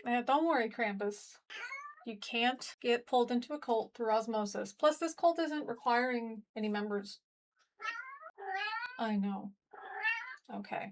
Don't worry, Krampus. You can't get pulled into a cult through osmosis. Plus, this cult isn't requiring any members. I know. Okay.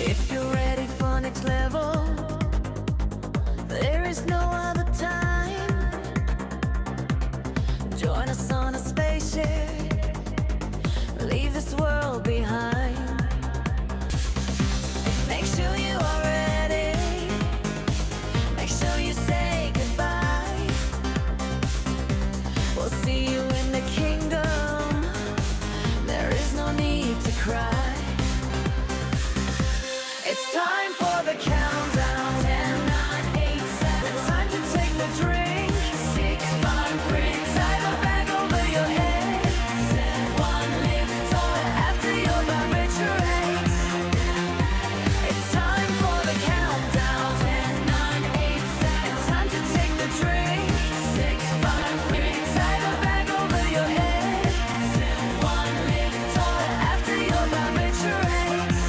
If you're ready for next level, there is no other time. Join us on a spaceship, leave this world behind. Make sure you are ready, make sure you say goodbye. We'll see you in the kingdom, there is no need to cry. It's time for the countdown. 10, 9, 8, 7. It's time to take the drink. 6, 5, 3. Tie the bag over your head. 1, lift off after your barbiturates. It's time for the countdown. 10, 9, 8, 7. It's time to take the drink. 6, 5, 3. Tie the bag over your head. 1, lift off after your barbiturates.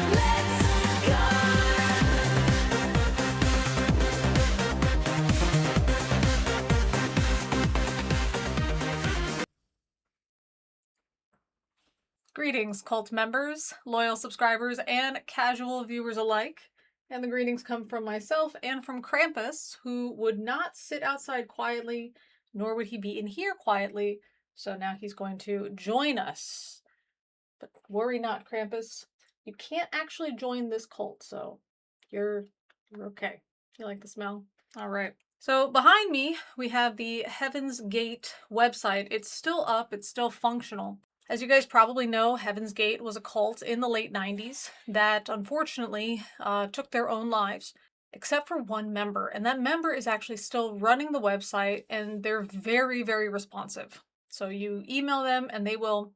Let's go. Greetings, cult members, loyal subscribers, and casual viewers alike. And the greetings come from myself and from Krampus, who would not sit outside quietly, nor would he be in here quietly. So now he's going to join us. But worry not, Krampus. You can't actually join this cult, so you're okay. You like the smell? All right. So behind me, we have the Heaven's Gate website. It's still up, it's still functional. As you guys probably know, Heaven's Gate was a cult in the late 90s that unfortunately took their own lives, except for one member. And that member is actually still running the website, and they're very, very responsive. So you email them and they will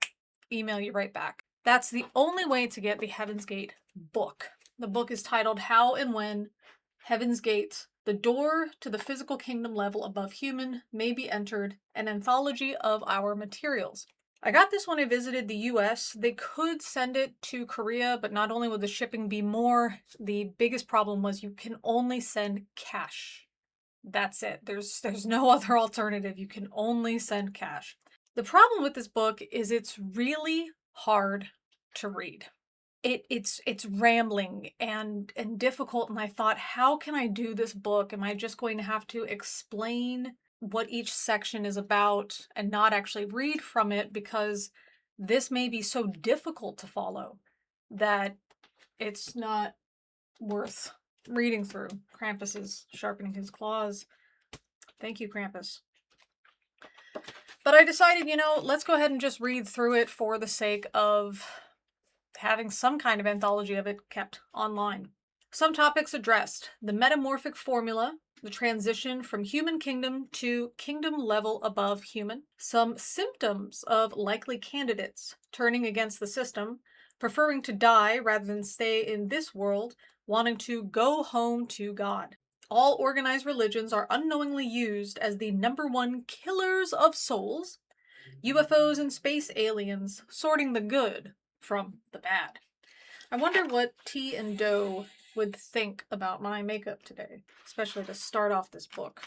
email you right back. That's the only way to get the Heaven's Gate book. The book is titled How and When Heaven's Gate, The Door to the Physical Kingdom Level Above Human May Be Entered, an anthology of our materials. I got this when I visited the US. They could send it to Korea, but not only would the shipping be more, the biggest problem was you can only send cash. That's it. There's no other alternative. You can only send cash. The problem with this book is it's really hard to read. It's rambling and difficult, and I thought, how can I do this book? Am I just going to have to explain what each section is about and not actually read from it, because this may be so difficult to follow that it's not worth reading through. Krampus is sharpening his claws. Thank you, Krampus. But I decided, let's go ahead and just read through it for the sake of having some kind of anthology of it kept online. Some topics addressed: the metamorphic formula, the transition from human kingdom to kingdom level above human, some symptoms of likely candidates turning against the system, preferring to die rather than stay in this world, wanting to go home to God. All organized religions are unknowingly used as the #1 killers of souls, UFOs and space aliens, sorting the good from the bad. I wonder what T and Doe would think about my makeup today, especially to start off this book.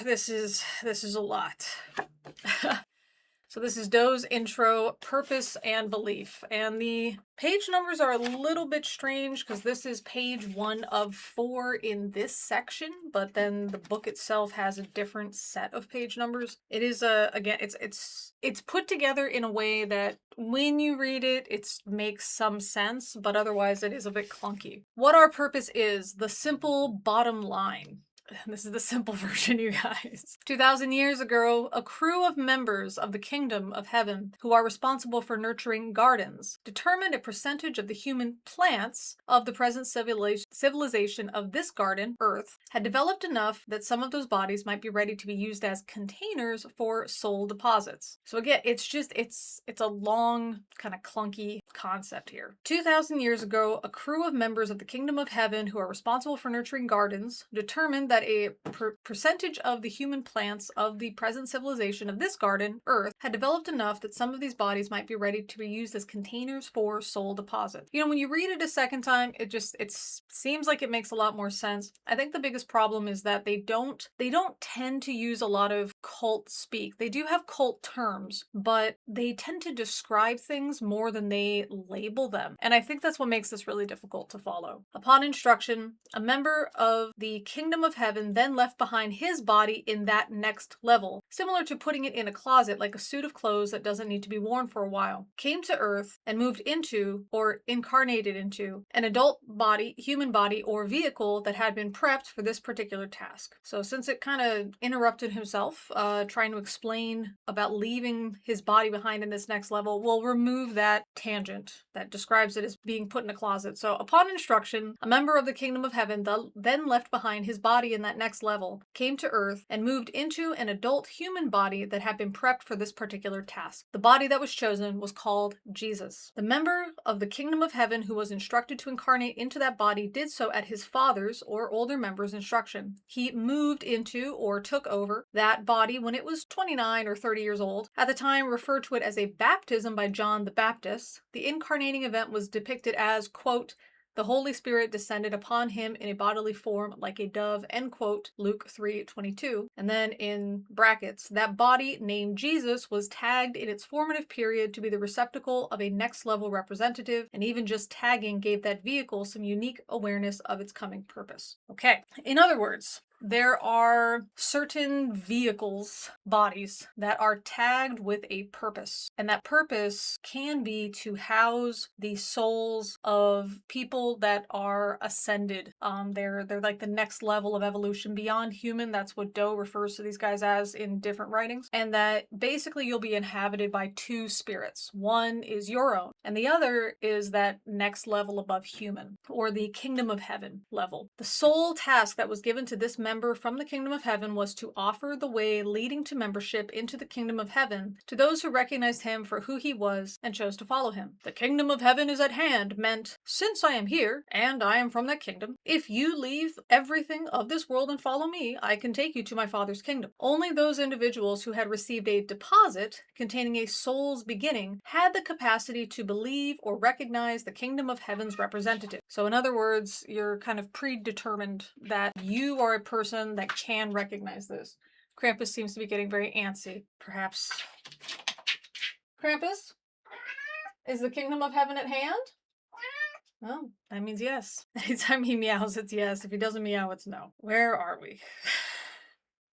This is a lot. So this is Doe's intro, Purpose and Belief. And the page numbers are a little bit strange because this is page 1 of 4 in this section, but then the book itself has a different set of page numbers. It is again, it's put together in a way that when you read it, it makes some sense, but otherwise it is a bit clunky. What our purpose is, the simple bottom line. This is the simple version, you guys. 2,000 years ago, a crew of members of the kingdom of heaven who are responsible for nurturing gardens determined a percentage of the human plants of the present civilization of this garden, Earth, had developed enough that some of those bodies might be ready to be used as containers for soul deposits. So again, it's a long, kind of clunky concept here. 2,000 years ago, a crew of members of the kingdom of heaven who are responsible for nurturing gardens determined that a percentage of the human plants of the present civilization of this garden, Earth, had developed enough that some of these bodies might be ready to be used as containers for soul deposits. You know, when you read it a second time, it seems like it makes a lot more sense. I think the biggest problem is that they don't tend to use a lot of cult speak. They do have cult terms, but they tend to describe things more than they label them. And I think that's what makes this really difficult to follow. Upon instruction, a member of the kingdom of heaven then left behind his body in that next level, similar to putting it in a closet like a suit of clothes that doesn't need to be worn for a while, came to earth and moved into, or incarnated into, an adult body, human body, or vehicle that had been prepped for this particular task. So since it kind of interrupted himself, trying to explain about leaving his body behind in this next level, we'll remove that tangent that describes it as being put in a closet. So upon instruction, a member of the kingdom of heaven then left behind his body in that next level, came to earth, and moved into an adult human body that had been prepped for this particular task. The body that was chosen was called Jesus. The member of the kingdom of heaven who was instructed to incarnate into that body did so at his father's or older member's instruction. He moved into or took over that body when it was 29 or 30 years old. At the time, referred to it as a baptism by John the Baptist. The incarnating event was depicted as, quote, the Holy Spirit descended upon him in a bodily form like a dove, end quote, Luke 3:22. And then in brackets, that body named Jesus was tagged in its formative period to be the receptacle of a next level representative, and even just tagging gave that vehicle some unique awareness of its coming purpose. Okay, in other words, there are certain vehicles, bodies, that are tagged with a purpose. And that purpose can be to house the souls of people that are ascended. They're like the next level of evolution beyond human. That's what Doe refers to these guys as in different writings. And that basically you'll be inhabited by two spirits. One is your own, and the other is that next level above human, or the kingdom of heaven level. The sole task that was given to this member from the kingdom of heaven was to offer the way leading to membership into the kingdom of heaven to those who recognized him for who he was and chose to follow him. The kingdom of heaven is at hand meant, since I am here, and I am from that kingdom, if you leave everything of this world and follow me, I can take you to my Father's kingdom. Only those individuals who had received a deposit containing a soul's beginning had the capacity to believe or recognize the kingdom of heaven's representative. So in other words, you're kind of predetermined that you are a person that can recognize this. Krampus seems to be getting very antsy. Perhaps. Krampus? Is the kingdom of heaven at hand? Oh, that means yes. Anytime he meows, it's yes. If he doesn't meow, it's no. Where are we?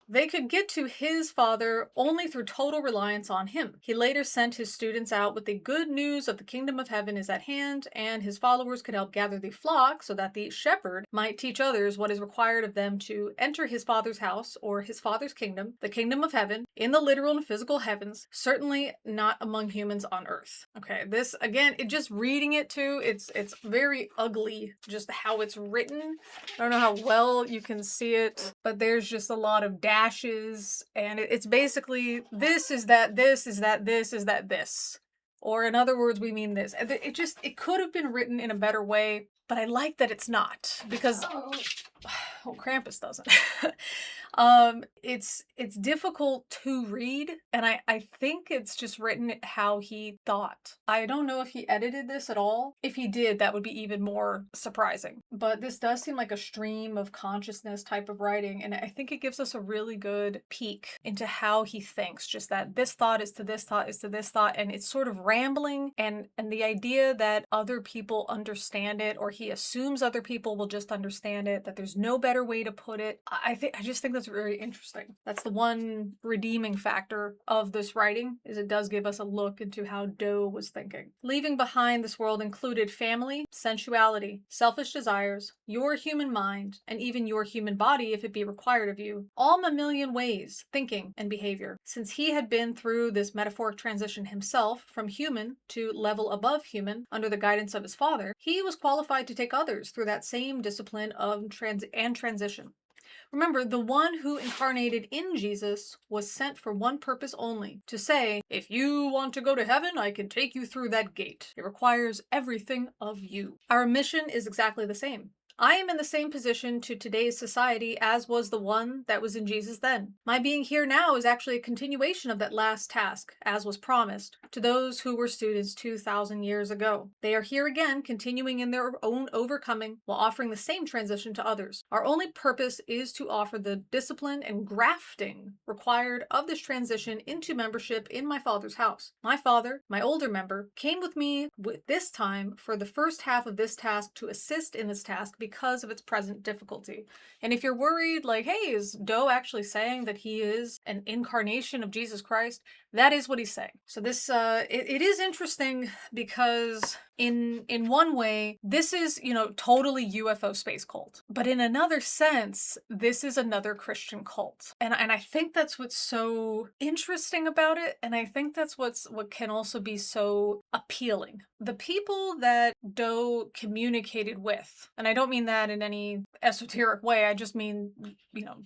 They could get to his father only through total reliance on him. He later sent his students out with the good news of the kingdom of heaven is at hand, and his followers could help gather the flock so that the shepherd might teach others what is required of them to enter his father's house, or his father's kingdom, the kingdom of heaven, in the literal and physical heavens, certainly not among humans on earth. Okay, this, again, just reading it too, it's very ugly, just how it's written. I don't know how well you can see it, but there's just a lot of dashes, and it's basically this is that, this is that, this is that, this. Or in other words, we mean this. It could have been written in a better way, but I like that it's not, because Krampus doesn't. It's difficult to read, and I think it's just written how he thought. I don't know if he edited this at all. If he did, that would be even more surprising. But this does seem like a stream of consciousness type of writing, and I think it gives us a really good peek into how he thinks. Just that this thought is to this thought is to this thought, and it's sort of rambling, and the idea that other people understand it, or he assumes other people will just understand it, that there's There's no better way to put it. I just think that's very interesting. That's the one redeeming factor of this writing, is it does give us a look into how Doe was thinking. Leaving behind this world included family, sensuality, selfish desires, your human mind, and even your human body if it be required of you, all mammalian ways, thinking and behavior. Since he had been through this metaphoric transition himself from human to level above human under the guidance of his father, he was qualified to take others through that same discipline of transition. Remember, the one who incarnated in Jesus was sent for one purpose only, to say, if you want to go to heaven, I can take you through that gate. It requires everything of you. Our mission is exactly the same. I am in the same position to today's society as was the one that was in Jesus then. My being here now is actually a continuation of that last task, as was promised, to those who were students 2,000 years ago. They are here again, continuing in their own overcoming, while offering the same transition to others. Our only purpose is to offer the discipline and grafting required of this transition into membership in my Father's house. My father, my older member, came with me this time for the first half of this task to assist in this task because of its present difficulty. And if you're worried, like, hey, is Doe actually saying that he is an incarnation of Jesus Christ? That is what he's saying. So this, it is interesting because in one way, this is, totally UFO space cult. But in another sense, this is another Christian cult. And I think that's what's so interesting about it. And I think that's what can also be so appealing. The people that Doe communicated with, and I don't mean that in any esoteric way, I just mean,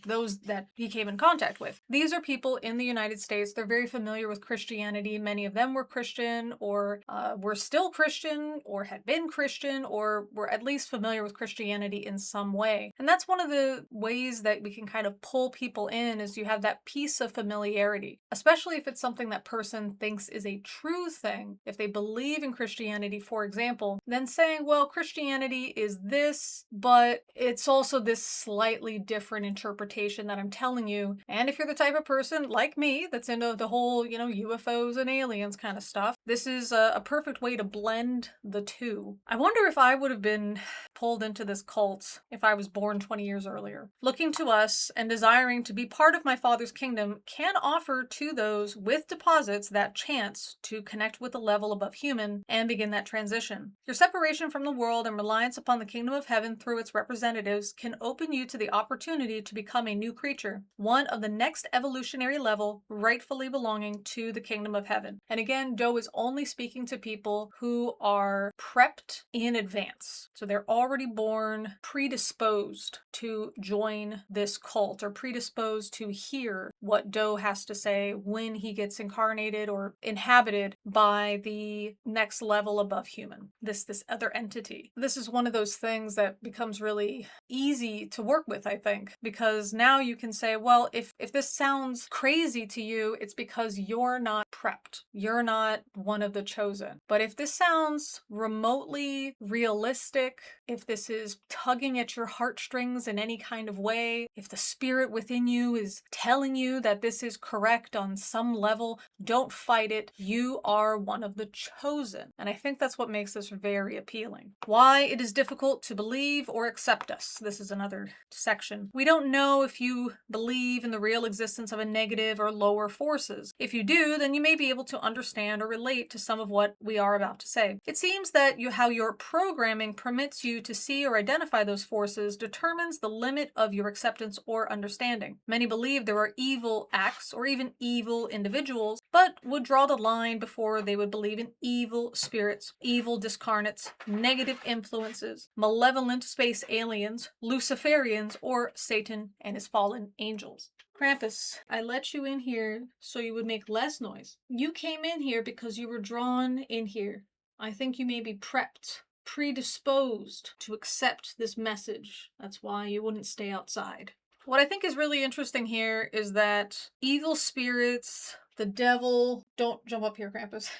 those that he came in contact with. These are people in the United States. They're very familiar with Christianity. Many of them were Christian, or were still Christian, or had been Christian, or were at least familiar with Christianity in some way. And that's one of the ways that we can kind of pull people in, is you have that piece of familiarity, especially if it's something that person thinks is a true thing. If they believe in Christianity, for example, then saying, well, Christianity is this, but it's also this slightly different interpretation that I'm telling you. And if you're the type of person like me that's into the whole, UFOs and aliens kind of stuff, this is a perfect way to blend the two. I wonder if I would have been pulled into this cult if I was born 20 years earlier. Looking to us and desiring to be part of my Father's kingdom can offer to those with deposits that chance to connect with a level above human and begin that transition. Your separation from the world and reliance upon the kingdom of heaven through its representatives can open you to the opportunity to become a new creature, one of the next evolutionary level rightfully belonging to the kingdom of heaven. And again, Doe is only speaking to people who are prepped in advance. So they're already born predisposed to join this cult, or predisposed to hear what Doe has to say when he gets incarnated or inhabited by the next level above human, this other entity. This is one of those things that becomes really easy to work with, I think, because now you can say, well, if this sounds crazy to you, it's because you're not prepped. You're not one of the chosen. But if this sounds remotely realistic, if this is tugging at your heartstrings in any kind of way, if the spirit within you is telling you that this is correct on some level, don't fight it. You are one of the chosen. And I think that's what makes this very appealing. Why it is difficult to believe or accept us. This is another section. We don't know if you believe in the real existence of a negative or lower forces. If you do, then you may be able to understand or relate to some of what we are about to say. It seems that how your programming permits you to see or identify those forces determines the limit of your acceptance or understanding. Many believe there are evil acts or even evil individuals, but would draw the line before they would believe in evil spirits, evil discarnates, negative influences, malevolent space aliens, Luciferians, or Satan and his fallen angels. Krampus, I let you in here so you would make less noise. You came in here because you were drawn in here. I think you may be prepped, predisposed to accept this message. That's why you wouldn't stay outside. What I think is really interesting here is that evil spirits, the devil, don't jump up here, Krampus.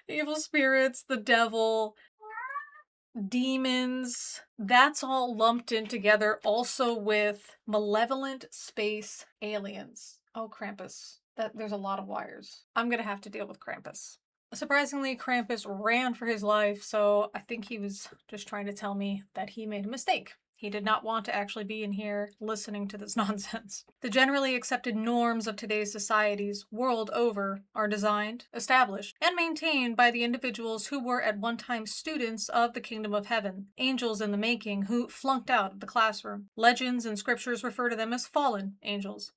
Evil spirits, the devil, demons, that's all lumped in together also with malevolent space aliens. Oh, Krampus. There's a lot of wires. I'm gonna have to deal with Krampus. Surprisingly, Krampus ran for his life, so I think he was just trying to tell me that he made a mistake. He did not want to actually be in here listening to this nonsense. The generally accepted norms of today's societies, world over, are designed, established, and maintained by the individuals who were at one time students of the kingdom of heaven, angels in the making who flunked out of the classroom. Legends and scriptures refer to them as fallen angels.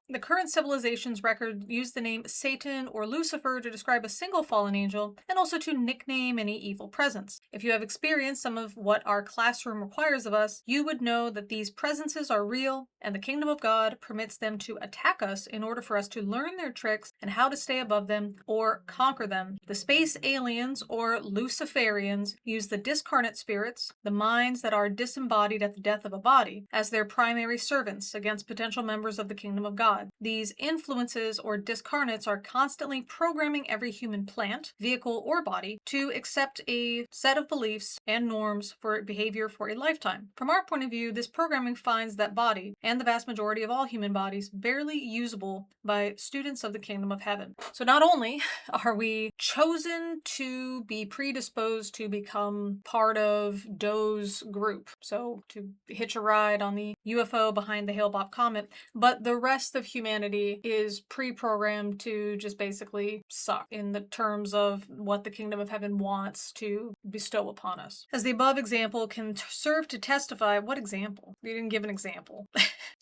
The current civilization's record used the name Satan or Lucifer to describe a single fallen angel and also to nickname any evil presence. If you have experienced some of what our classroom requires of us, you would know that these presences are real and the kingdom of God permits them to attack us in order for us to learn their tricks and how to stay above them or conquer them. The space aliens or Luciferians use the discarnate spirits, the minds that are disembodied at the death of a body, as their primary servants against potential members of the kingdom of God. These influences or discarnates are constantly programming every human plant, vehicle, or body to accept a set of beliefs and norms for behavior for a lifetime. From our point of view, this programming finds that body, and the vast majority of all human bodies, barely usable by students of the kingdom of heaven. So not only are we chosen to be predisposed to become part of Doe's group, so to hitch a ride on the UFO behind the Hale-Bopp comet, but the rest of humanity is pre-programmed to just basically suck in the terms of what the kingdom of heaven wants to bestow upon us. As the above example can serve to testify, what example? You didn't give an example.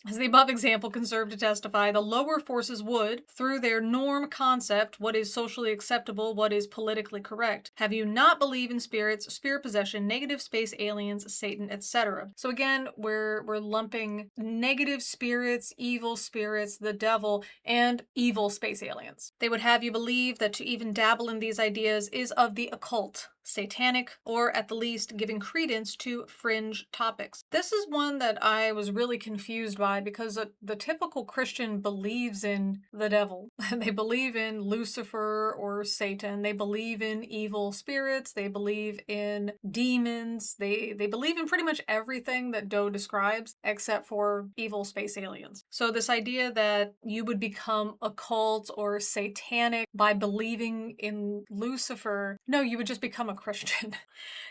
As the above example can serve to testify, the lower forces would, through their norm concept, what is socially acceptable, what is politically correct, have you not believe in spirits, spirit possession, negative space aliens, Satan, etc. So again, we're lumping negative spirits, evil spirits, the devil, and evil space aliens. They would have you believe that to even dabble in these ideas is of the occult, satanic, or at the least giving credence to fringe topics. This is one that I was really confused by because the typical Christian believes in the devil. They believe in Lucifer or Satan. They believe in evil spirits. They believe in demons. They believe in pretty much everything that Doe describes except for evil space aliens. So this idea that you would become occult or satanic by believing in Lucifer, no, you would just become a Christian.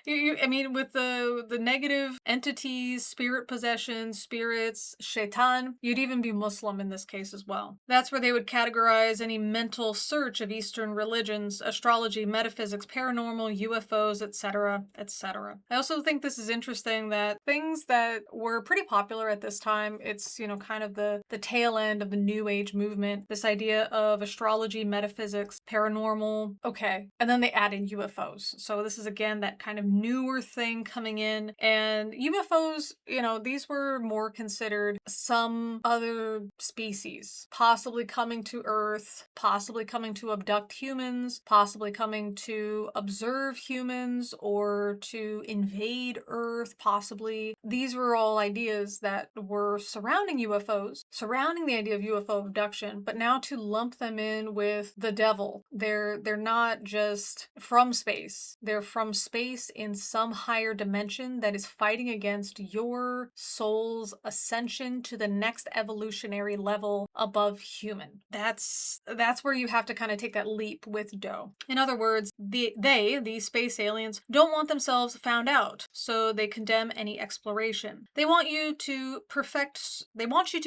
I mean, with the negative entities, spirit possession, spirits, shaitan, you'd even be Muslim in this case as well. That's where they would categorize any mental search of Eastern religions, astrology, metaphysics, paranormal, UFOs, etc., etc. I also think this is interesting that things that were pretty popular at this time, it's, kind of the tail end of the New Age movement, this idea of astrology, metaphysics, paranormal, okay, and then they add in UFOs. So this is again that kind of newer thing coming in, and UFOs, these were more considered some other species, possibly coming to Earth, possibly coming to abduct humans, possibly coming to observe humans or to invade Earth, possibly. These were all ideas that were surrounding UFOs, surrounding the idea of UFO abduction, but now to lump them in with the devil, they're not just from space, they're from space in some higher dimension that is fighting against your soul's ascension to the next evolutionary level above human. That's where you have to kind of take that leap with Doe. In other words, these space aliens, don't want themselves found out, so they condemn any exploration. They want you to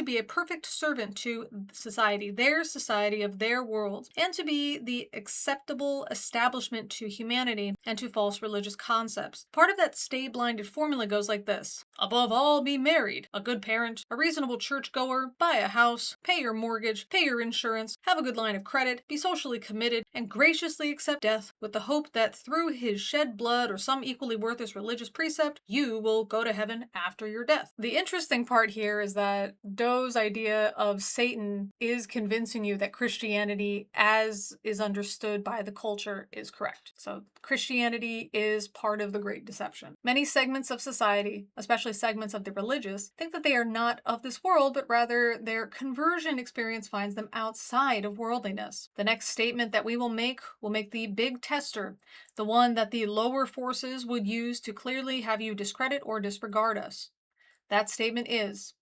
be a perfect servant to society, their society of their world, and to be the acceptable establishment to humanity and to false religious concepts. Part of that stay blinded formula goes like this: above all, be married, a good parent, a reasonable churchgoer, buy a house, pay your mortgage, pay your insurance, have a good line of credit, be socially committed, and graciously accept death with the hope that through his shed blood or some equally worthless religious precept, you will go to heaven after your death. The interesting part here is that Doe's idea of Satan is convincing you that Christianity, as is understood by the culture, is correct. So Christianity is part of the Great Deception. Many segments of society, especially segments of the religious, think that they are not of this world, but rather their conversion experience finds them outside of worldliness. The next statement that we will make the big tester, the one that the lower forces would use to clearly have you discredit or disregard us. That statement is,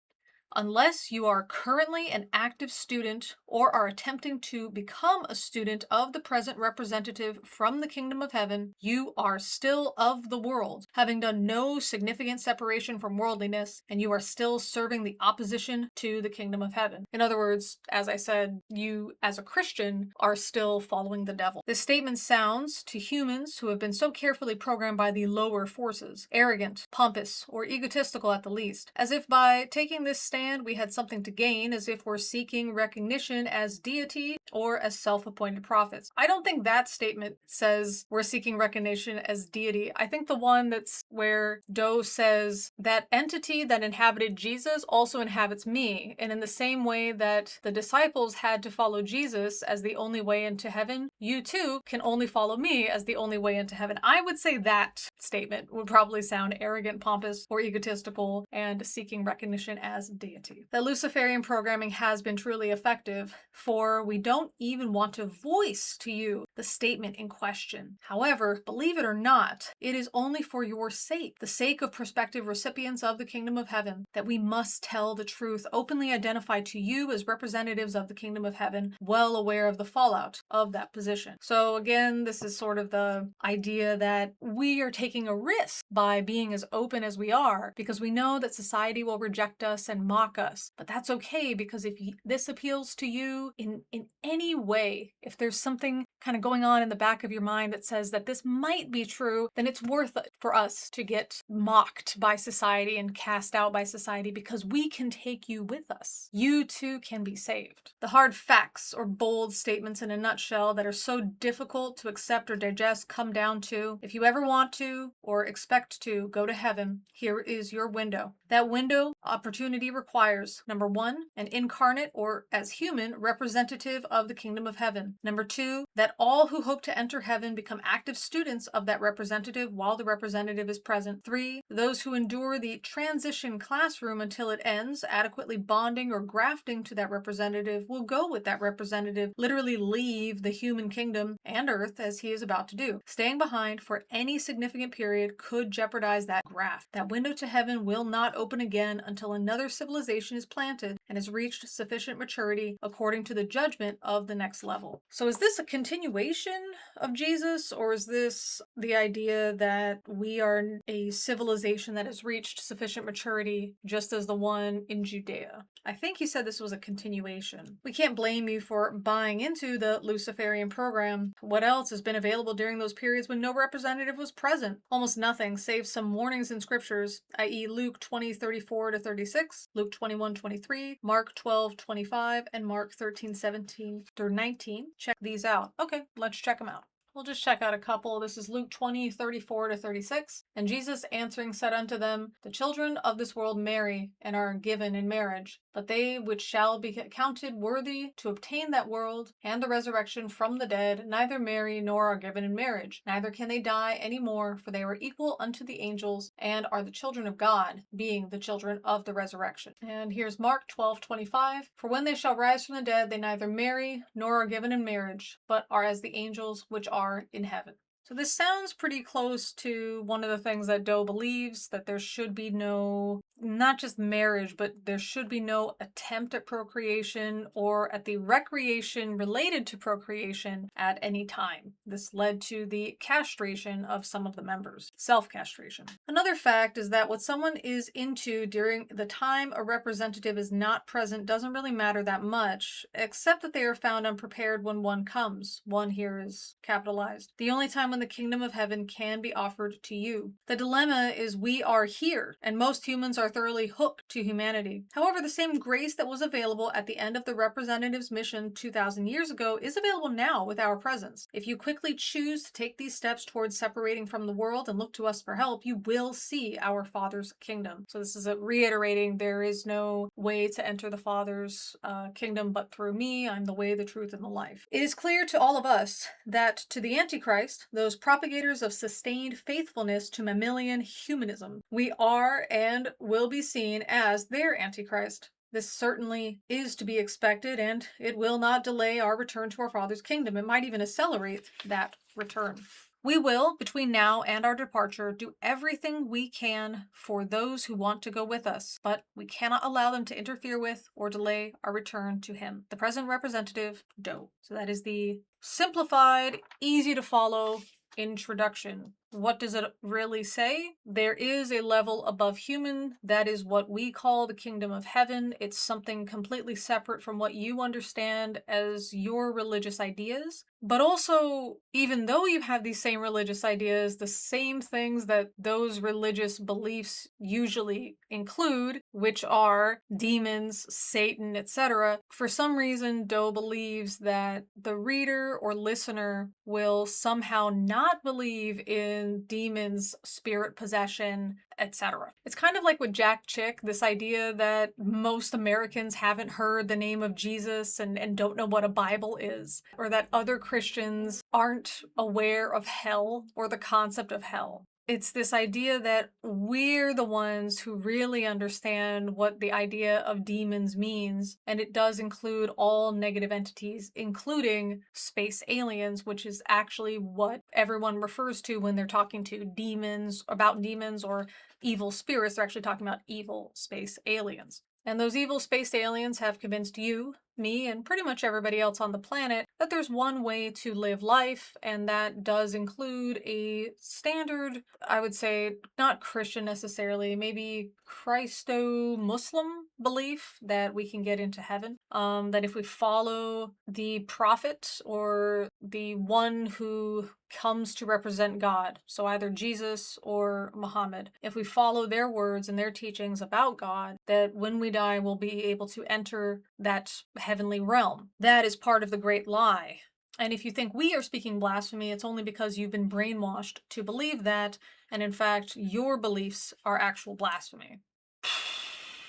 Unless you are currently an active student or are attempting to become a student of the present representative from the kingdom of heaven, you are still of the world, having done no significant separation from worldliness, and you are still serving the opposition to the kingdom of heaven. In other words, as I said, you as a Christian are still following the devil. This statement sounds to humans who have been so carefully programmed by the lower forces arrogant, pompous, or egotistical at the least, as if by taking this stand we had something to gain, as if we're seeking recognition as deity or as self-appointed prophets. I don't think that statement says we're seeking recognition as deity. I think the one that's where Doe says that entity that inhabited Jesus also inhabits me, and in the same way that the disciples had to follow Jesus as the only way into heaven, you too can only follow me as the only way into heaven. I would say that statement would probably sound arrogant, pompous, or egotistical and seeking recognition as deity. That Luciferian programming has been truly effective, for we don't even want to voice to you the statement in question. However, believe it or not, it is only for your sake, the sake of prospective recipients of the kingdom of heaven, that we must tell the truth, openly identify to you as representatives of the kingdom of heaven, well aware of the fallout of that position. So again, this is sort of the idea that we are taking a risk by being as open as we are, because we know that society will reject us and mock us. But that's okay, because if this appeals to you in any way, if there's something kind of going on in the back of your mind that says that this might be true, then it's worth it for us to get mocked by society and cast out by society, because we can take you with us. You too can be saved. The hard facts or bold statements in a nutshell that are so difficult to accept or digest come down to, if you ever want to or expect to go to heaven, here is your window. That window opportunity requires, number one, an incarnate or as human representative of the kingdom of heaven. Number two, that all who hope to enter heaven become active students of that representative while the representative is present. Three, those who endure the transition classroom until it ends, adequately bonding or grafting to that representative, will go with that representative, literally leave the human kingdom and earth as he is about to do. Staying behind for any significant period could jeopardize that graft. That window to heaven will not open again until another civilization is planted and has reached sufficient maturity according to the judgment of the next level. So is this a continuation of Jesus, or is this the idea that we are a civilization that has reached sufficient maturity just as the one in Judea? I think he said this was a continuation. We can't blame you for buying into the Luciferian program. What else has been available during those periods when no representative was present? Almost nothing, save some warnings in scriptures, i.e. Luke 20:34-36, Luke 21:23, Mark 12:25, and Mark 13:17-19. Check these out. Okay, let's check them out. We'll just check out a couple. This is Luke 20:34-36. And Jesus answering said unto them, the children of this world marry and are given in marriage, but they which shall be counted worthy to obtain that world and the resurrection from the dead neither marry nor are given in marriage, neither can they die any more, for they are equal unto the angels and are the children of God, being the children of the resurrection. And here's Mark 12:25. For when they shall rise from the dead, they neither marry nor are given in marriage, but are as the angels which are in heaven. So this sounds pretty close to one of the things that Doe believes, that there should be no, not just marriage, but there should be no attempt at procreation or at the recreation related to procreation at any time. This led to the castration of some of the members, self-castration. Another fact is that what someone is into during the time a representative is not present doesn't really matter that much, except that they are found unprepared when one comes. One here is capitalized. The only time when the kingdom of heaven can be offered to you. The dilemma is we are here, and most humans are thoroughly hooked to humanity. However, the same grace that was available at the end of the representative's mission 2,000 years ago is available now with our presence. If you quickly choose to take these steps towards separating from the world and look to us for help, you will see our Father's kingdom. So this is reiterating there is no way to enter the Father's kingdom but through me. I'm the way, the truth, and the life. It is clear to all of us that to the Antichrist, those propagators of sustained faithfulness to mammalian humanism, we are and will be seen as their Antichrist. This certainly is to be expected, and it will not delay our return to our Father's kingdom. It might even accelerate that return. We will, between now and our departure, do everything we can for those who want to go with us, but we cannot allow them to interfere with or delay our return to him. The present representative, Doe. So that is the simplified, easy to follow introduction. What does it really say? There is a level above human. That is what we call the kingdom of heaven. It's something completely separate from what you understand as your religious ideas. But also, even though you have these same religious ideas, the same things that those religious beliefs usually include, which are demons, Satan, etc., for some reason, Doe believes that the reader or listener will somehow not believe in demons, spirit possession, etc. It's kind of like with Jack Chick, this idea that most Americans haven't heard the name of Jesus and don't know what a Bible is, or that other Christians aren't aware of hell or the concept of hell. It's this idea that we're the ones who really understand what the idea of demons means, and it does include all negative entities, including space aliens, which is actually what everyone refers to when they're talking to demons, about demons or evil spirits. They're actually talking about evil space aliens. And those evil space aliens have convinced you, me, and pretty much everybody else on the planet that there's one way to live life, and that does include a standard, I would say, not Christian necessarily, maybe Christo-Muslim belief that we can get into heaven. That if we follow the prophet or the one who comes to represent God, so either Jesus or Muhammad, if we follow their words and their teachings about God, that when we die, we'll be able to enter that heavenly realm. That is part of the great lie. And if you think we are speaking blasphemy, it's only because you've been brainwashed to believe that, and in fact, your beliefs are actual blasphemy.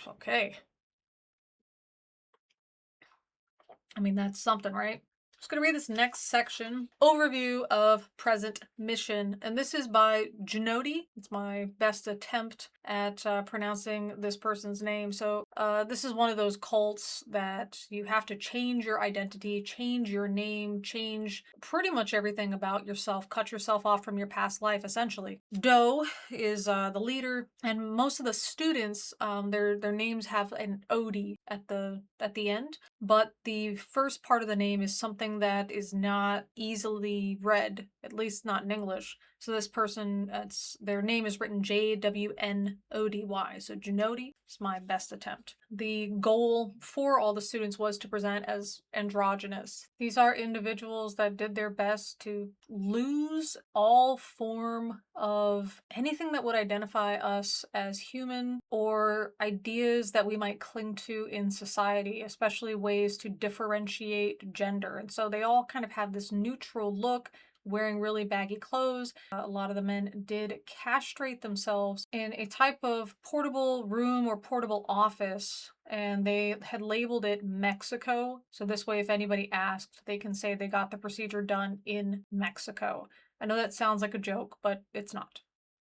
Okay. I mean, that's something, right? I'm just going to read this next section. Overview of present mission. And this is by Janoti. It's my best attempt at pronouncing this person's name. So this is one of those cults that you have to change your identity, change your name, change pretty much everything about yourself, cut yourself off from your past life, essentially. Doe is the leader, and most of the students, their names have an Odie at the end, but the first part of the name is something that is not easily read, at least not in English. So this person, their name is written Jwnody. So Janoti is my best attempt. The goal for all the students was to present as androgynous. These are individuals that did their best to lose all form of anything that would identify us as human or ideas that we might cling to in society, especially ways to differentiate gender. And so they all kind of have this neutral look, wearing really baggy clothes. A lot of the men did castrate themselves in a type of portable room or portable office, and they had labeled it Mexico. So this way, if anybody asked, they can say they got the procedure done in Mexico. I know that sounds like a joke, but it's not.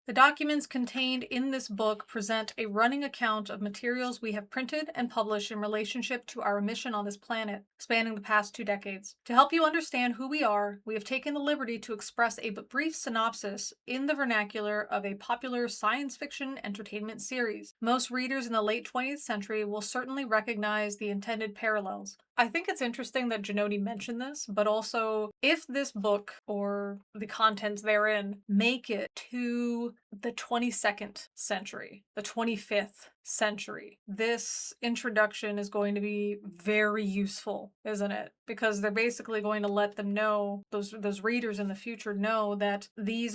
The documents contained in this book present a running account of materials we have printed and published in relationship to our mission on this planet, spanning the past 2 decades. To help you understand who we are, we have taken the liberty to express a brief synopsis in the vernacular of a popular science fiction entertainment series. Most readers in the late 20th century will certainly recognize the intended parallels. I think it's interesting that Janoti mentioned this, but also if this book or the contents therein make it to the 22nd century, the 25th century, this introduction is going to be very useful, isn't it? Because they're basically going to let them know, those readers in the future know that this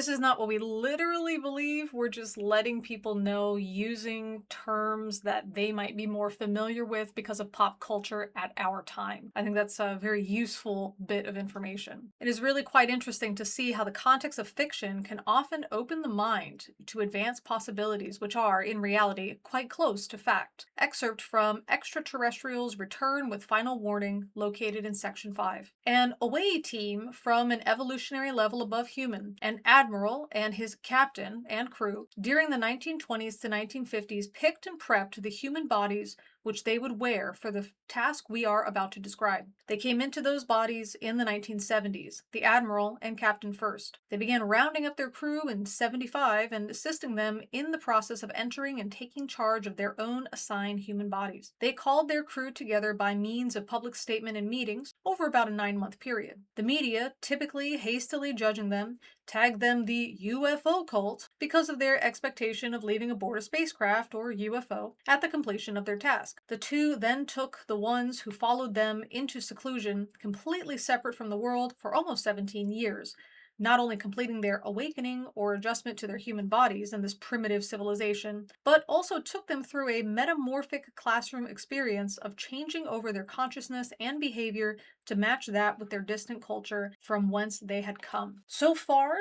is not what we literally believe. We're just letting people know using terms that they might be more familiar with because of pop culture at our time. I think that's a very useful bit of information. It is really quite interesting to see how the context of fiction can often open the mind to advanced possibilities which are, in reality, quite close to fact. Excerpt from Extraterrestrials Return with Final Warning, located in Section 5. An away team from an evolutionary level above human, an admiral and his captain and crew, during the 1920s to 1950s picked and prepped the human bodies which they would wear for the task we are about to describe. They came into those bodies in the 1970s, the Admiral and Captain first. They began rounding up their crew in 75 and assisting them in the process of entering and taking charge of their own assigned human bodies. They called their crew together by means of public statement and meetings over about a 9-month period. The media, typically hastily judging them, tagged them the UFO cult because of their expectation of leaving aboard a spacecraft or UFO at the completion of their task. The two then took the ones who followed them into seclusion, completely separate from the world for almost 17 years, not only completing their awakening or adjustment to their human bodies in this primitive civilization, but also took them through a metamorphic classroom experience of changing over their consciousness and behavior to match that with their distant culture from whence they had come. So far,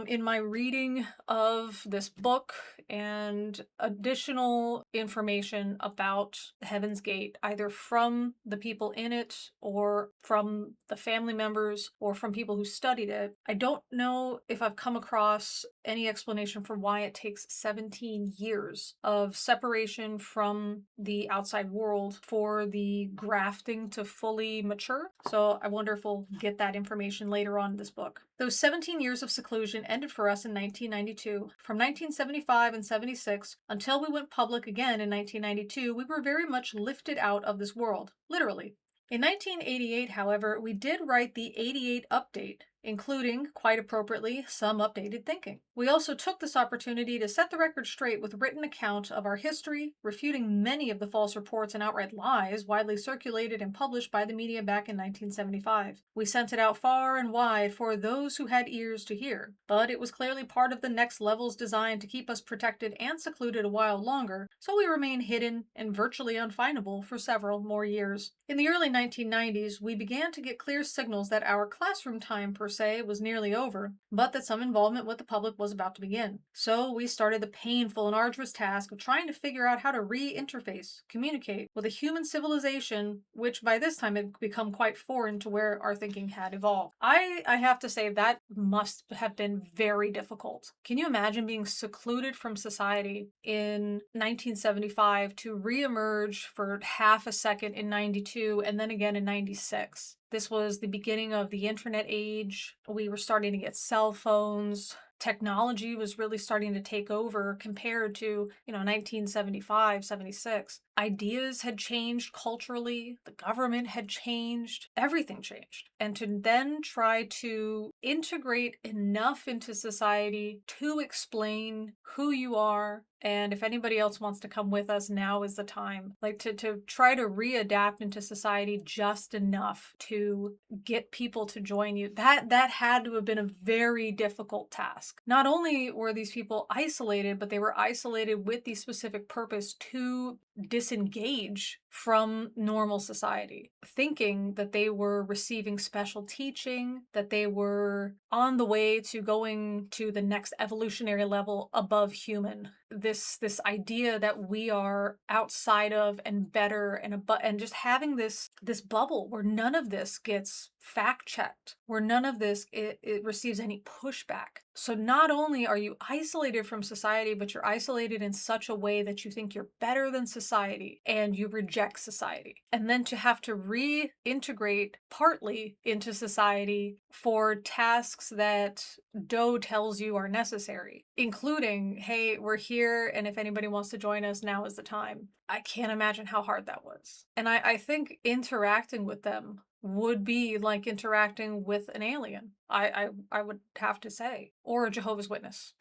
in my reading of this book and additional information about Heaven's Gate, either from the people in it or from the family members or from people who studied it, I don't know if I've come across any explanation for why it takes 17 years of separation from the outside world for the grafting to fully mature. So I wonder if we'll get that information later on in this book. Those 17 years of seclusion ended for us in 1992. From 1975 and 76 until we went public again in 1992, we were very much lifted out of this world, literally. In 1988, however, we did write the 88 update, including, quite appropriately, some updated thinking. We also took this opportunity to set the record straight with written account of our history, refuting many of the false reports and outright lies widely circulated and published by the media back in 1975. We sent it out far and wide for those who had ears to hear, but it was clearly part of the next level's design to keep us protected and secluded a while longer, so we remained hidden and virtually unfindable for several more years. In the early 1990s, we began to get clear signals that our classroom time per se was nearly over, but that some involvement with the public was about to begin. So we started the painful and arduous task of trying to figure out how to re-interface, communicate with a human civilization, which by this time had become quite foreign to where our thinking had evolved. I have to say that must have been very difficult. Can you imagine being secluded from society in 1975 to re-emerge for half a second in 92 and then again in 96? This was the beginning of the internet age. We were starting to get cell phones. Technology was really starting to take over compared to, 1975, 76. Ideas had changed culturally. The government had changed. Everything changed. And to then try to integrate enough into society to explain who you are, and if anybody else wants to come with us, now is the time. Like to try to readapt into society just enough to get people to join you. That had to have been a very difficult task. Not only were these people isolated, but they were isolated with the specific purpose to disengage from normal society, thinking that they were receiving special teaching, that they were on the way to going to the next evolutionary level above human. This idea that we are outside of and better and just having this bubble where none of this gets fact checked, where none of this it receives any pushback. So not only are you isolated from society, but you're isolated in such a way that you think you're better than society and you reject society. And then to have to reintegrate partly into society for tasks that Doe tells you are necessary, including, hey, we're here, and if anybody wants to join us, now is the time. I can't imagine how hard that was. And I think interacting with them would be like interacting with an alien, I would have to say, or a Jehovah's Witness.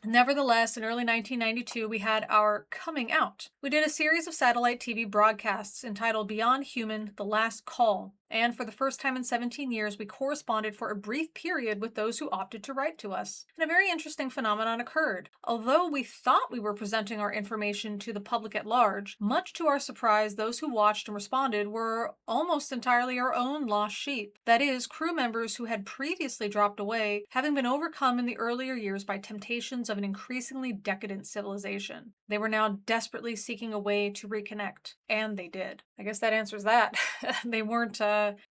Nevertheless, in early 1992, we had our coming out. We did a series of satellite TV broadcasts entitled Beyond Human: The Last Call, and for the first time in 17 years, we corresponded for a brief period with those who opted to write to us. And a very interesting phenomenon occurred. Although we thought we were presenting our information to the public at large, much to our surprise, those who watched and responded were almost entirely our own lost sheep. That is, crew members who had previously dropped away, having been overcome in the earlier years by temptations of an increasingly decadent civilization. They were now desperately seeking a way to reconnect, and they did. I guess that answers that. They weren't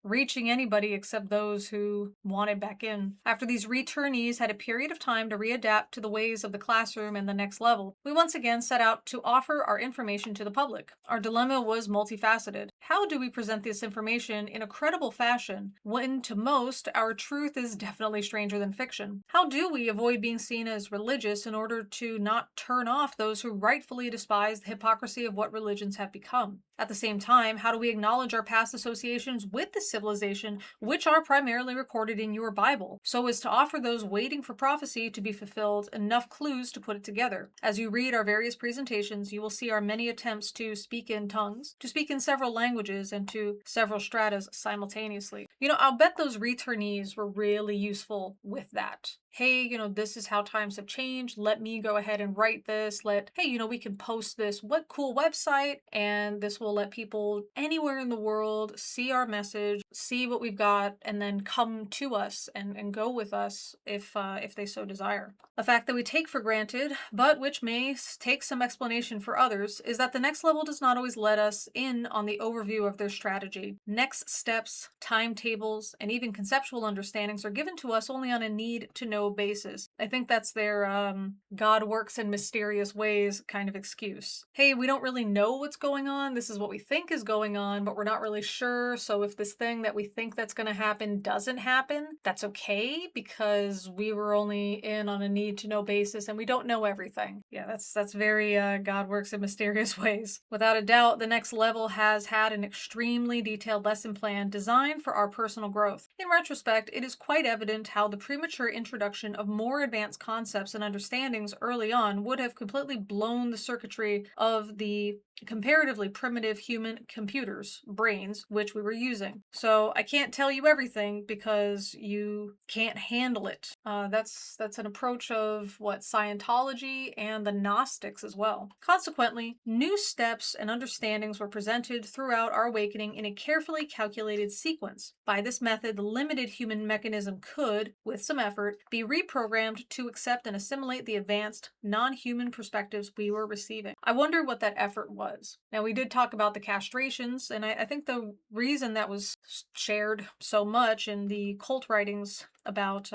reaching anybody except those who wanted back in. After these returnees had a period of time to readapt to the ways of the classroom and the next level, we once again set out to offer our information to the public. Our dilemma was multifaceted. How do we present this information in a credible fashion when, to most, our truth is definitely stranger than fiction? How do we avoid being seen as religious in order to not turn off those who rightfully despise the hypocrisy of what religions have become? At the same time, how do we acknowledge our past associations with the civilization, which are primarily recorded in your Bible, so as to offer those waiting for prophecy to be fulfilled enough clues to put it together? As you read our various presentations, you will see our many attempts to speak in tongues, to speak in several languages, and to several stratas simultaneously. I'll bet those returnees were really useful with that. Hey, this is how times have changed. Let me go ahead and write this. Hey, we can post this. What cool website? And this will let people anywhere in the world see our message, see what we've got, and then come to us and go with us if they so desire. A fact that we take for granted, but which may take some explanation for others, is that the next level does not always let us in on the overview of their strategy. Next steps, timetables, and even conceptual understandings are given to us only on a need-to-know basis. I think that's their God works in mysterious ways kind of excuse. Hey, we don't really know what's going on. This is what we think is going on, but we're not really sure. So if this thing that we think that's going to happen doesn't happen, that's okay because we were only in on a need-to-know basis and we don't know everything. Yeah, that's very God works in mysterious ways. Without a doubt, the next level has had an extremely detailed lesson plan designed for our personal growth. In retrospect, it is quite evident how the premature introduction of more advanced concepts and understandings early on would have completely blown the circuitry of the comparatively primitive human computers, brains, which we were using. So I can't tell you everything because you can't handle it. That's an approach of Scientology and the Gnostics as well. Consequently, new steps and understandings were presented throughout our awakening in a carefully calculated sequence. By this method, the limited human mechanism could, with some effort, be reprogrammed to accept and assimilate the advanced, non-human perspectives we were receiving. I wonder what that effort was. Now, we did talk about the castrations, and I think the reason that was shared so much in the cult writings about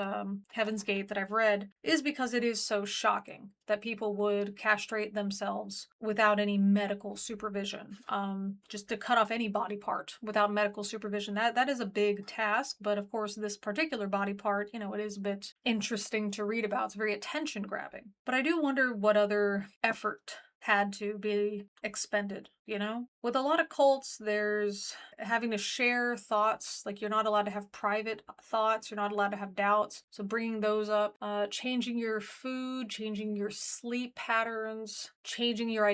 Heaven's Gate that I've read is because it is so shocking that people would castrate themselves without any medical supervision. Just to cut off any body part without medical supervision, that is a big task. But of course, this particular body part, it is a bit interesting to read about. It's very attention grabbing. But I do wonder what other effort had to be expended, With a lot of cults, there's having to share thoughts, like you're not allowed to have private thoughts, you're not allowed to have doubts. So bringing those up, changing your food, changing your sleep patterns, changing your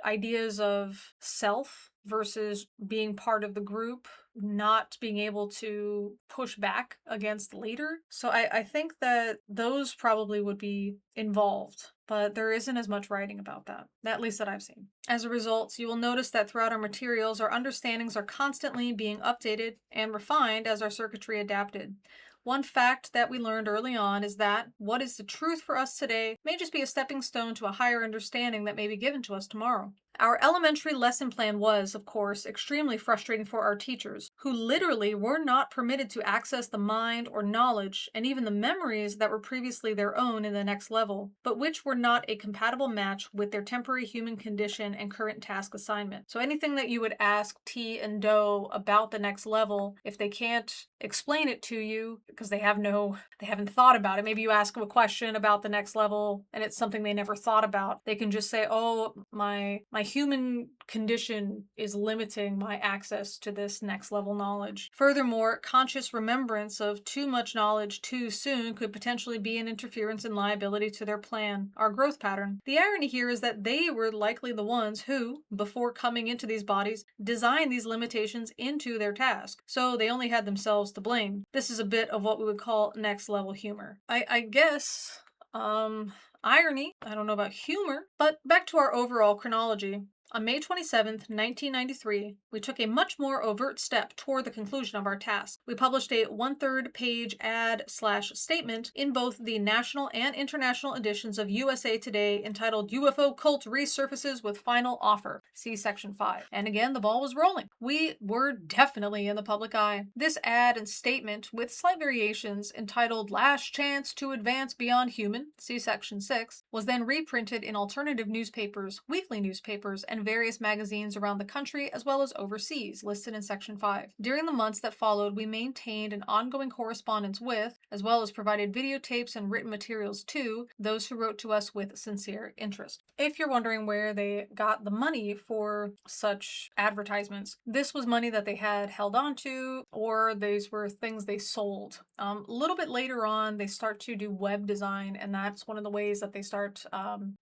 ideas of self versus being part of the group, not being able to push back against later. So I think that those probably would be involved, but there isn't as much writing about that, at least that I've seen. As a result, you will notice that throughout our materials, our understandings are constantly being updated and refined as our circuitry adapted. One fact that we learned early on is that what is the truth for us today may just be a stepping stone to a higher understanding that may be given to us tomorrow. Our elementary lesson plan was, of course, extremely frustrating for our teachers, who literally were not permitted to access the mind or knowledge and even the memories that were previously their own in the next level, but which were not a compatible match with their temporary human condition and current task assignment. So anything that you would ask T and Doe about the next level, if they can't explain it to you because they haven't thought about it. Maybe you ask them a question about the next level and it's something they never thought about. They can just say, oh, my human condition is limiting my access to this next level knowledge. Furthermore, conscious remembrance of too much knowledge too soon could potentially be an interference and liability to their plan, our growth pattern. The irony here is that they were likely the ones who, before coming into these bodies, designed these limitations into their task. So they only had themselves to blame. This is a bit of what we would call next level humor. I guess, irony. I don't know about humor, but back to our overall chronology. On May 27th, 1993, we took a much more overt step toward the conclusion of our task. We published a 1/3 page ad/statement in both the national and international editions of USA Today entitled UFO Cult Resurfaces with Final Offer. See Section 5. And again, the ball was rolling. We were definitely in the public eye. This ad and statement, with slight variations, entitled Last Chance to Advance Beyond Human, see Section 6, was then reprinted in alternative newspapers, weekly newspapers, and various magazines around the country as well as overseas, listed in Section 5. During the months that followed, we maintained an ongoing correspondence with, as well as provided videotapes and written materials to, those who wrote to us with sincere interest. If you're wondering where they got the money for such advertisements, this was money that they had held on to, or these were things they sold. A little bit later on, they start to do web design, and that's one of the ways that they start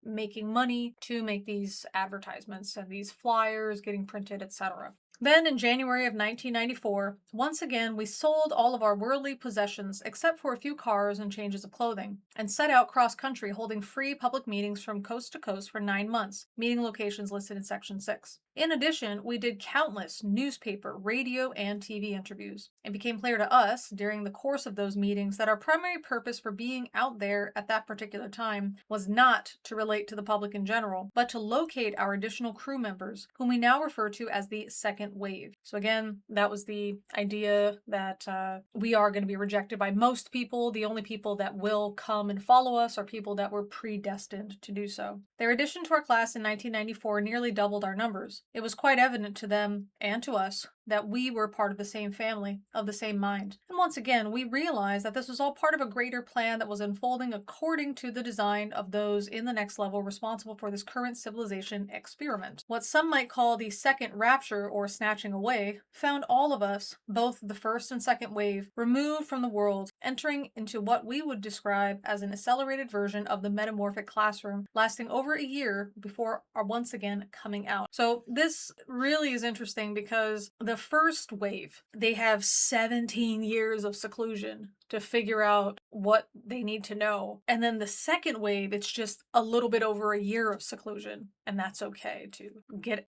making money to make these advertisements and these flyers getting printed, etc. Then in January of 1994, once again, we sold all of our worldly possessions except for a few cars and changes of clothing, and set out cross-country holding free public meetings from coast to coast for 9 months, meeting locations listed in Section 6. In addition, we did countless newspaper, radio, and TV interviews. It became clear to us during the course of those meetings that our primary purpose for being out there at that particular time was not to relate to the public in general, but to locate our additional crew members, whom we now refer to as the second wave. So again, that was the idea that we are going to be rejected by most people. The only people that will come and follow us are people that were predestined to do so. Their addition to our class in 1994 nearly doubled our numbers. It was quite evident to them and to us that we were part of the same family, of the same mind. And once again, we realized that this was all part of a greater plan that was unfolding according to the design of those in the next level responsible for this current civilization experiment. What some might call the second rapture or snatching away found all of us, both the first and second wave, removed from the world, entering into what we would describe as an accelerated version of the metamorphic classroom, lasting over a year before our once again coming out. So this really is interesting because the first wave, they have 17 years of seclusion to figure out what they need to know. And then the second wave, it's just a little bit over a year of seclusion, and that's okay to get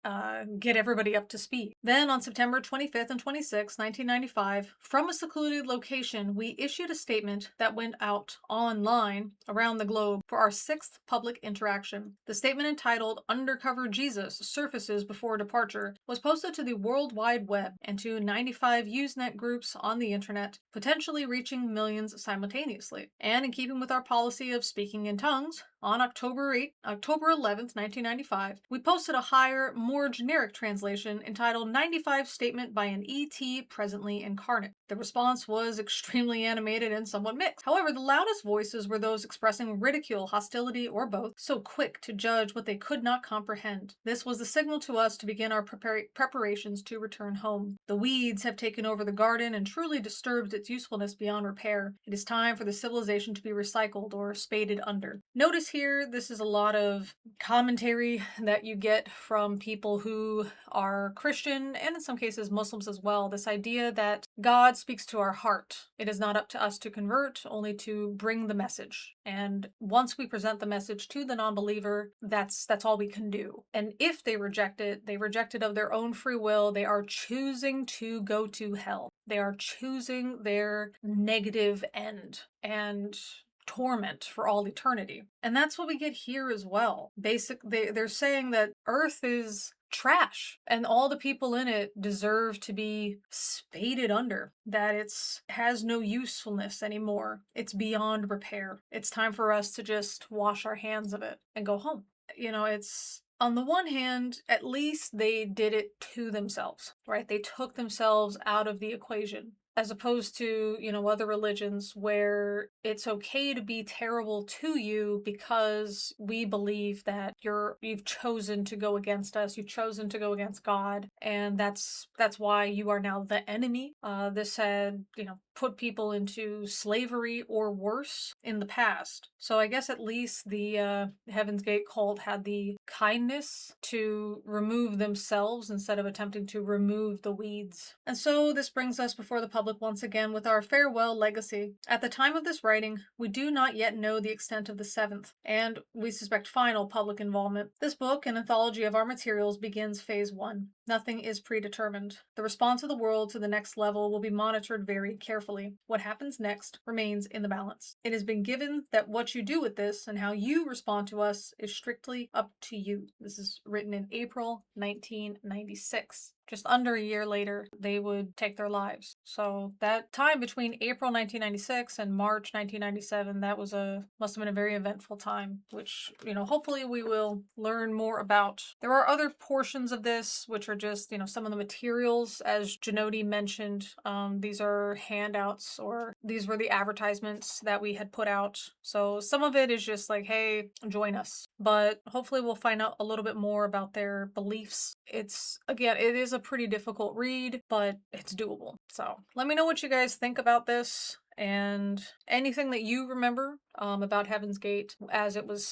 everybody up to speed. Then on September 25th and 26th, 1995, from a secluded location, we issued a statement that went out online around the globe for our 6th public interaction. The statement, entitled Undercover Jesus Surfaces Before Departure, was posted to the World Wide Web and to 95 Usenet groups on the internet, potentially reaching millions simultaneously. And in keeping with our policy of speaking in tongues, on October 11th, 1995, we posted a higher, more generic translation entitled 95 Statement by an ET Presently Incarnate. The response was extremely animated and somewhat mixed. However, the loudest voices were those expressing ridicule, hostility, or both, so quick to judge what they could not comprehend. This was the signal to us to begin our preparations to return home. The weeds have taken over the garden and truly disturbed its usefulness beyond repair. It is time for the civilization to be recycled or spaded under. Notice here, this is a lot of commentary that you get from people who are Christian and in some cases Muslims as well. This idea that God speaks to our heart. It is not up to us to convert, only to bring the message. And once we present the message to the non-believer, that's all we can do. And if they reject it, they reject it of their own free will. They are choosing to go to hell. They are choosing their negative end and torment for all eternity. And that's what we get here as well. They're saying that Earth is trash and all the people in it deserve to be spaded under, that it has no usefulness anymore. It's beyond repair. It's time for us to just wash our hands of it and go home. It's on the one hand, at least they did it to themselves, right? They took themselves out of the equation. As opposed to, other religions where it's okay to be terrible to you because we believe that you've chosen to go against us, you've chosen to go against God, and that's why you are now the enemy. This had, put people into slavery or worse in the past. So I guess at least the Heaven's Gate cult had the kindness to remove themselves instead of attempting to remove the weeds. And so this brings us before the public public once again with our farewell legacy. At the time of this writing, we do not yet know the extent of the seventh, and we suspect final public involvement. This book, an anthology of our materials, begins phase 1. Nothing is predetermined. The response of the world to the next level will be monitored very carefully. What happens next remains in the balance. It has been given that what you do with this and how you respond to us is strictly up to you. This is written in April 1996. Just under a year later, they would take their lives. So that time between April 1996 and March 1997, that was must have been a very eventful time, which, hopefully we will learn more about. There are other portions of this which are just, some of the materials, as Janoti mentioned. These are handouts, or these were the advertisements that we had put out. So some of it is just like, hey, join us. But hopefully we'll find out a little bit more about their beliefs. It is a pretty difficult read, but it's doable. So let me know what you guys think about this and anything that you remember about Heaven's Gate as it was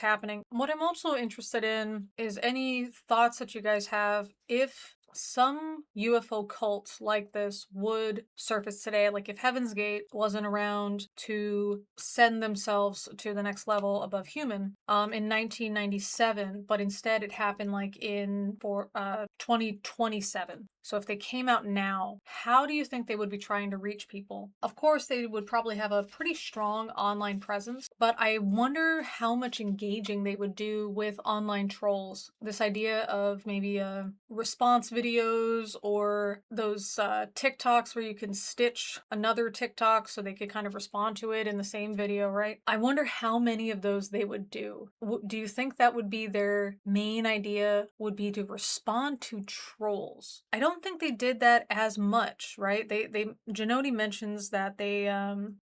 happening. What I'm also interested in is any thoughts that you guys have if some UFO cult like this would surface today. Like if Heaven's Gate wasn't around to send themselves to the next level above human in 1997, but instead it happened like in 2027. So if they came out now, how do you think they would be trying to reach people? Of course, they would probably have a pretty strong online presence, but I wonder how much engaging they would do with online trolls. This idea of maybe response videos or those TikToks where you can stitch another TikTok so they could kind of respond to it in the same video, right? I wonder how many of those they would do. Do you think that would be their main idea, would be to respond to trolls? I don't think they did that as much, right? Janoti mentions that they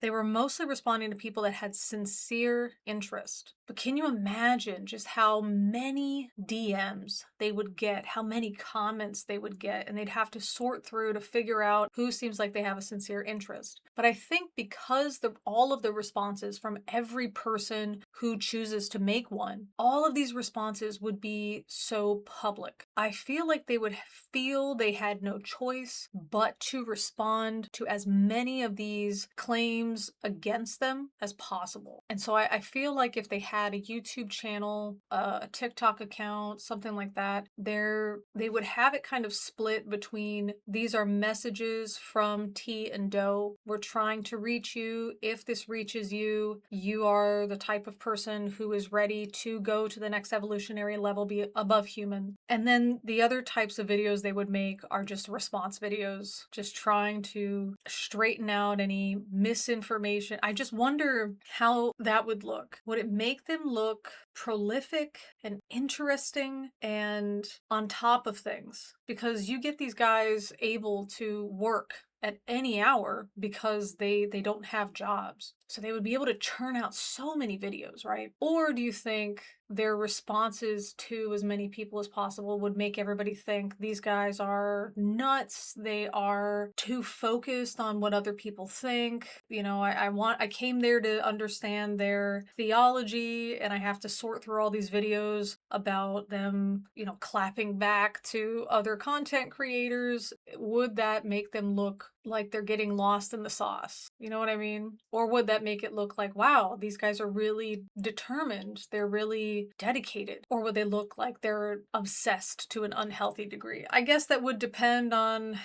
were mostly responding to people that had sincere interest. But can you imagine just how many DMs they would get, how many comments they would get, and they'd have to sort through to figure out who seems like they have a sincere interest. But I think because all of the responses from every person who chooses to make one, all of these responses would be so public. I feel like they would feel they had no choice but to respond to as many of these claims against them as possible. And so I feel like if they had a YouTube channel, a TikTok account, something like that, they would have it kind of split between these are messages from T and Doe. We're trying to reach you. If this reaches you, you are the type of person who is ready to go to the next evolutionary level, be above human. And then the other types of videos they would make are just response videos, just trying to straighten out any misinformation. I just wonder how that would look. Would it make them look prolific and interesting and on top of things? Because you get these guys able to work at any hour because they don't have jobs. So they would be able to churn out so many videos, right? Or do you think their responses to as many people as possible would make everybody think these guys are nuts, they are too focused on what other people think? I came there to understand their theology, and I have to sort through all these videos about them, clapping back to other content creators. Would that make them look like they're getting lost in the sauce? You know what I mean? Or would that make it look like, wow, these guys are really determined, they're really dedicated? Or would they look like they're obsessed to an unhealthy degree? I guess that would depend on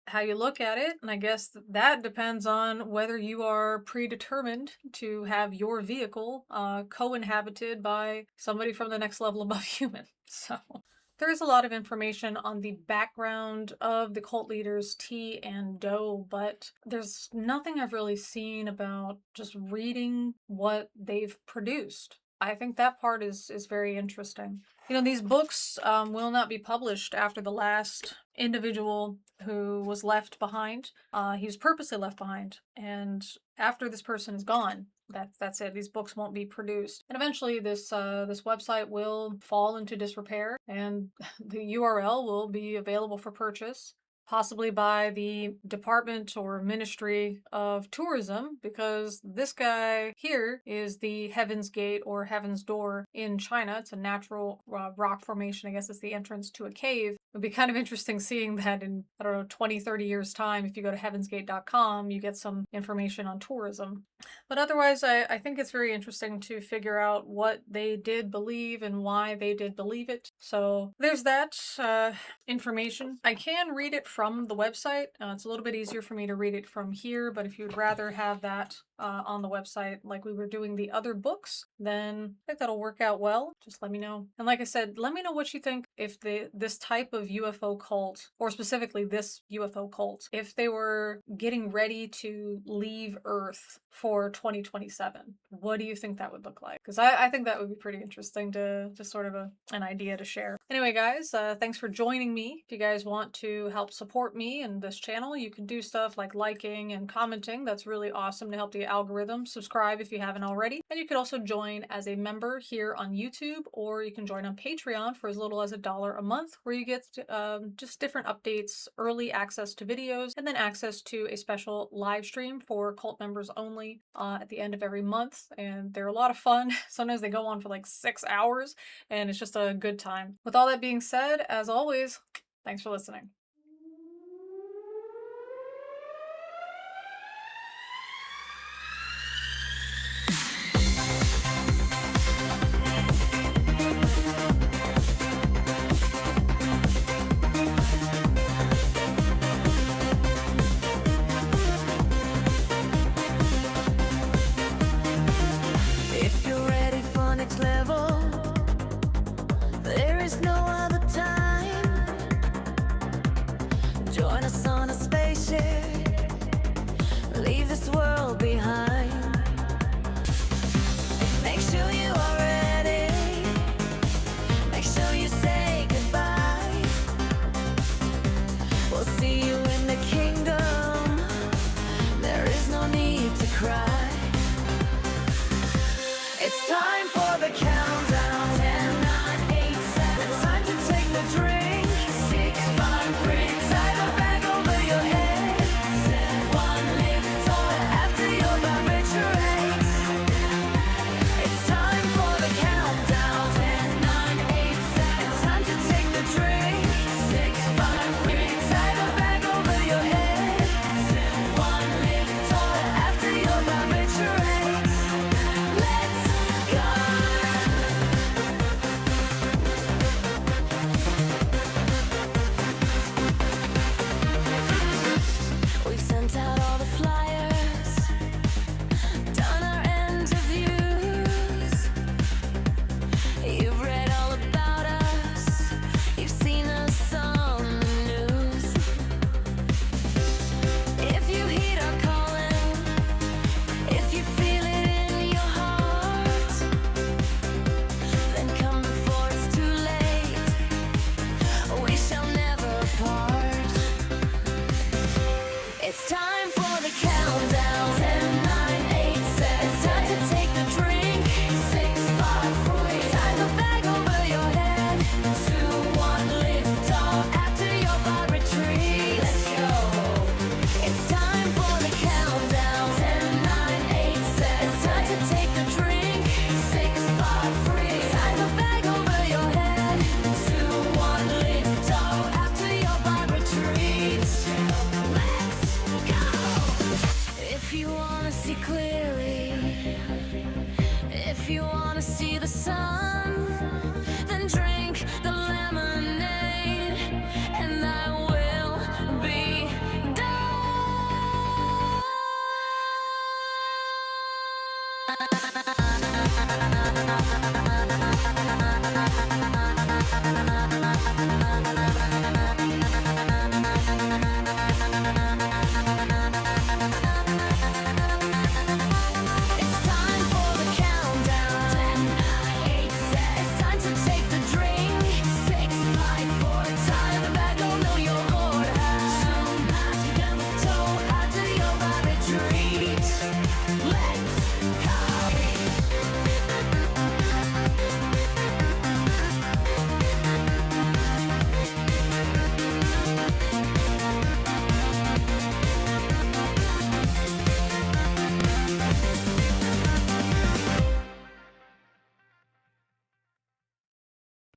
how you look at it, and I guess that depends on whether you are predetermined to have your vehicle co-inhabited by somebody from the next level above human. So there is a lot of information on the background of the cult leaders T and Doe, but there's nothing I've really seen about just reading what they've produced. I think that part is very interesting. These books will not be published after the last individual who was left behind. He was purposely left behind, and after this person is gone, that's it. These books won't be produced, and eventually this website will fall into disrepair, and the URL will be available for purchase. possibly by the Department or Ministry of Tourism, because this guy here is the Heaven's Gate or Heaven's Door in China. It's a natural rock formation. I guess it's the entrance to a cave. It'd be kind of interesting seeing that in, I don't know, 20, 30 years' time. If you go to heavensgate.com, you get some information on tourism. But otherwise, I think it's very interesting to figure out what they did believe and why they did believe it. So there's that information. I can read it from the website. It's a little bit easier for me to read it from here, but if you'd rather have that on the website like we were doing the other books, then I think that'll work out well. Just let me know. And like I said, let me know what you think if this type of UFO cult, or specifically this UFO cult, if they were getting ready to leave Earth for 2027. What do you think that would look like? Because I think that would be pretty interesting to just sort of an idea to share. Anyway, guys, thanks for joining me. If you guys want to help support me and this channel, you can do stuff like liking and commenting. That's really awesome to help the algorithm. Subscribe if you haven't already. And you could also join as a member here on YouTube, or you can join on Patreon for as little as $1 a month, where you get just different updates, early access to videos, and then access to a special live stream for cult members only at the end of every month. And they're a lot of fun. Sometimes they go on for like 6 hours, and it's just a good time. With all that being said, as always, thanks for listening.